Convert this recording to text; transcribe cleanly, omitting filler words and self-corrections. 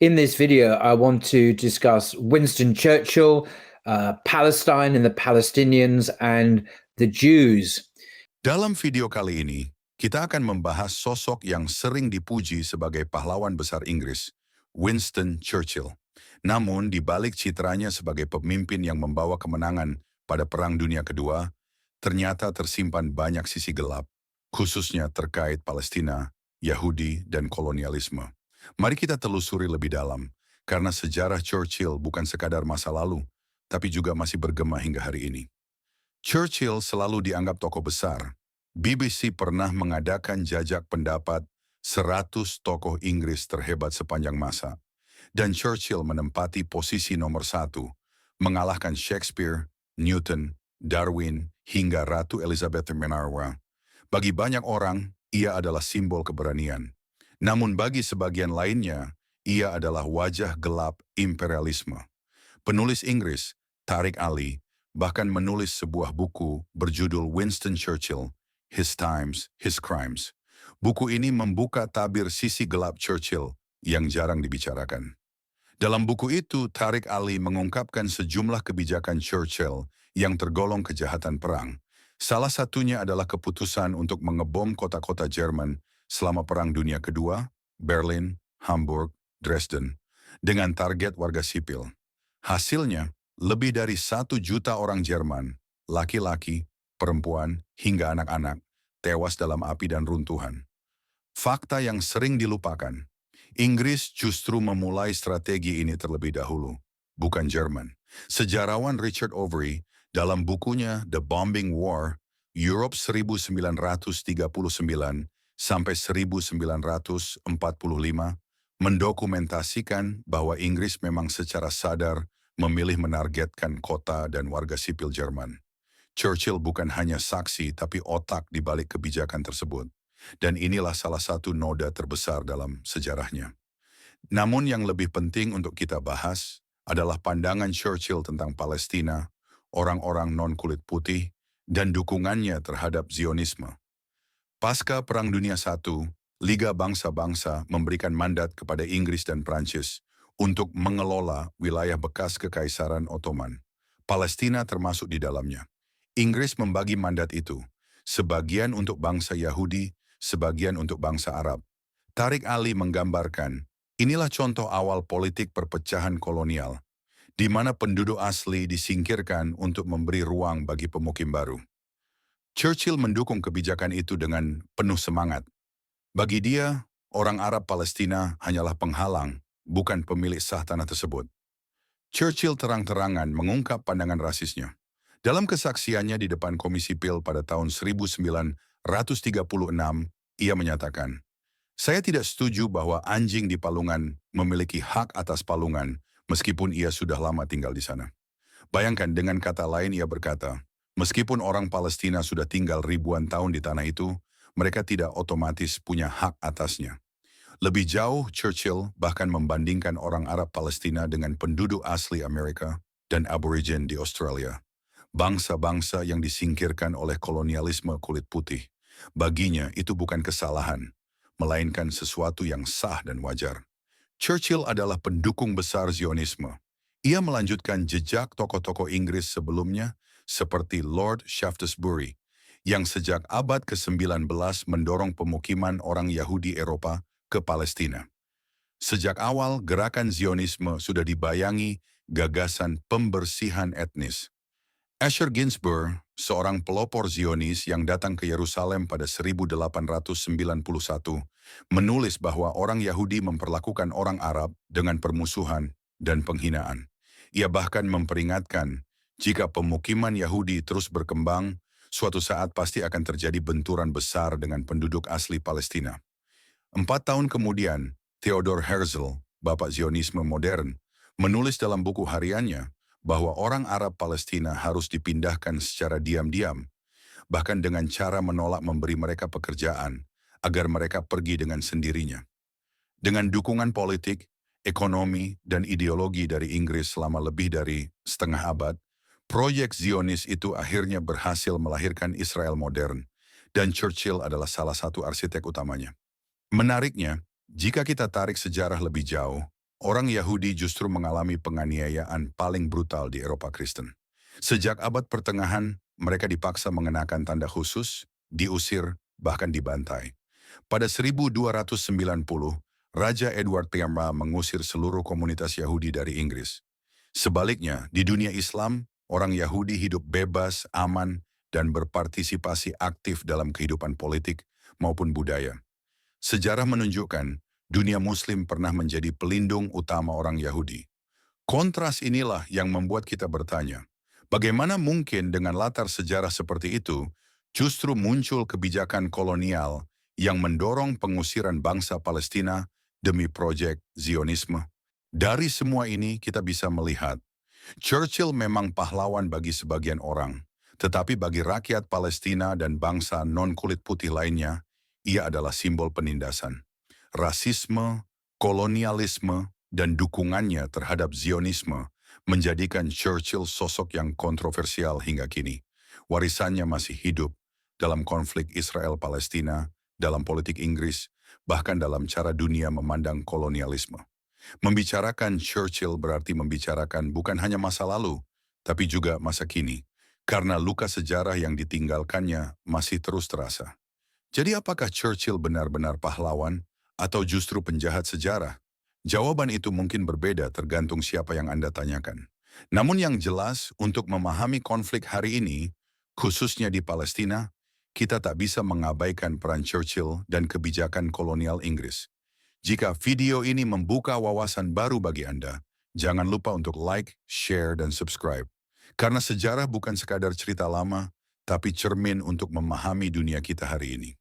In this video, I want to discuss Winston Churchill, Palestine and the Palestinians, and the Jews. Dalam video kali ini, kita akan membahas sosok yang sering dipuji sebagai pahlawan besar Inggris, Winston Churchill. Namun, di balik citranya sebagai pemimpin yang membawa kemenangan pada Perang Dunia Kedua, ternyata tersimpan banyak sisi gelap, khususnya terkait Palestina, Yahudi, dan kolonialisme. Mari kita telusuri lebih dalam, karena sejarah Churchill bukan sekadar masa lalu, tapi juga masih bergema hingga hari ini. Churchill selalu dianggap tokoh besar. BBC pernah mengadakan jajak pendapat 100 tokoh Inggris terhebat sepanjang masa. Dan Churchill menempati posisi nomor 1, mengalahkan Shakespeare, Newton, Darwin, hingga Ratu Elizabeth Menawa. Bagi banyak orang, ia adalah simbol keberanian. Namun bagi sebagian lainnya, ia adalah wajah gelap imperialisme. Penulis Inggris, Tariq Ali, bahkan menulis sebuah buku berjudul Winston Churchill, His Times, His Crimes. Buku ini membuka tabir sisi gelap Churchill yang jarang dibicarakan. Dalam buku itu, Tariq Ali mengungkapkan sejumlah kebijakan Churchill yang tergolong kejahatan perang. Salah satunya adalah keputusan untuk mengebom kota-kota Jerman selama Perang Dunia Kedua, Berlin, Hamburg, Dresden, dengan target warga sipil. Hasilnya, lebih dari 1 juta orang Jerman, laki-laki, perempuan, hingga anak-anak, tewas dalam api dan runtuhan. Fakta yang sering dilupakan, Inggris justru memulai strategi ini terlebih dahulu, bukan Jerman. Sejarawan Richard Overy, dalam bukunya The Bombing War, Europe 1939 sampai 1945, mendokumentasikan bahwa Inggris memang secara sadar memilih menargetkan kota dan warga sipil Jerman. Churchill bukan hanya saksi tapi otak di balik kebijakan tersebut. Dan inilah salah satu noda terbesar dalam sejarahnya. Namun yang lebih penting untuk kita bahas adalah pandangan Churchill tentang Palestina, orang-orang non-kulit putih, dan dukungannya terhadap Zionisme. Pasca Perang Dunia I, Liga Bangsa-Bangsa memberikan mandat kepada Inggris dan Prancis untuk mengelola wilayah bekas Kekaisaran Ottoman. Palestina termasuk di dalamnya. Inggris membagi mandat itu, sebagian untuk bangsa Yahudi, sebagian untuk bangsa Arab. Tariq Ali menggambarkan, inilah contoh awal politik perpecahan kolonial, di mana penduduk asli disingkirkan untuk memberi ruang bagi pemukim baru. Churchill mendukung kebijakan itu dengan penuh semangat. Bagi dia, orang Arab Palestina hanyalah penghalang, bukan pemilik sah tanah tersebut. Churchill terang-terangan mengungkap pandangan rasisnya. Dalam kesaksiannya di depan Komisi Pil pada tahun 1936, ia menyatakan, "Saya tidak setuju bahwa anjing di palungan memiliki hak atas palungan, meskipun ia sudah lama tinggal di sana." Bayangkan, dengan kata lain ia berkata, meskipun orang Palestina sudah tinggal ribuan tahun di tanah itu, mereka tidak otomatis punya hak atasnya. Lebih jauh, Churchill bahkan membandingkan orang Arab Palestina dengan penduduk asli Amerika dan Aborigin di Australia. Bangsa-bangsa yang disingkirkan oleh kolonialisme kulit putih. Baginya itu bukan kesalahan, melainkan sesuatu yang sah dan wajar. Churchill adalah pendukung besar Zionisme. Ia melanjutkan jejak tokoh-tokoh Inggris sebelumnya seperti Lord Shaftesbury, yang sejak abad ke-19 mendorong pemukiman orang Yahudi Eropa ke Palestina. Sejak awal, gerakan Zionisme sudah dibayangi gagasan pembersihan etnis. Asher Ginsburg, seorang pelopor Zionis yang datang ke Yerusalem pada 1891, menulis bahwa orang Yahudi memperlakukan orang Arab dengan permusuhan dan penghinaan. Ia bahkan memperingatkan, jika pemukiman Yahudi terus berkembang, suatu saat pasti akan terjadi benturan besar dengan penduduk asli Palestina. 4 tahun kemudian, Theodor Herzl, bapak Zionisme modern, menulis dalam buku hariannya bahwa orang Arab Palestina harus dipindahkan secara diam-diam, bahkan dengan cara menolak memberi mereka pekerjaan, agar mereka pergi dengan sendirinya. Dengan dukungan politik, ekonomi, dan ideologi dari Inggris selama lebih dari setengah abad, proyek Zionis itu akhirnya berhasil melahirkan Israel modern, dan Churchill adalah salah satu arsitek utamanya. Menariknya, jika kita tarik sejarah lebih jauh, orang Yahudi justru mengalami penganiayaan paling brutal di Eropa Kristen. Sejak abad pertengahan, mereka dipaksa mengenakan tanda khusus, diusir, bahkan dibantai. Pada 1290, Raja Edward Pertama mengusir seluruh komunitas Yahudi dari Inggris. Sebaliknya, di dunia Islam, orang Yahudi hidup bebas, aman, dan berpartisipasi aktif dalam kehidupan politik maupun budaya. Sejarah menunjukkan, dunia Muslim pernah menjadi pelindung utama orang Yahudi. Kontras inilah yang membuat kita bertanya, bagaimana mungkin dengan latar sejarah seperti itu, justru muncul kebijakan kolonial yang mendorong pengusiran bangsa Palestina demi proyek Zionisme? Dari semua ini kita bisa melihat, Churchill memang pahlawan bagi sebagian orang, tetapi bagi rakyat Palestina dan bangsa non-kulit putih lainnya, ia adalah simbol penindasan. Rasisme, kolonialisme, dan dukungannya terhadap Zionisme menjadikan Churchill sosok yang kontroversial hingga kini. Warisannya masih hidup dalam konflik Israel-Palestina, dalam politik Inggris, bahkan dalam cara dunia memandang kolonialisme. Membicarakan Churchill berarti membicarakan bukan hanya masa lalu, tapi juga masa kini, karena luka sejarah yang ditinggalkannya masih terus terasa. Jadi apakah Churchill benar-benar pahlawan atau justru penjahat sejarah? Jawaban itu mungkin berbeda tergantung siapa yang Anda tanyakan. Namun yang jelas, untuk memahami konflik hari ini, khususnya di Palestina, kita tak bisa mengabaikan peran Churchill dan kebijakan kolonial Inggris. Jika video ini membuka wawasan baru bagi Anda, jangan lupa untuk like, share, dan subscribe. Karena sejarah bukan sekadar cerita lama, tapi cermin untuk memahami dunia kita hari ini.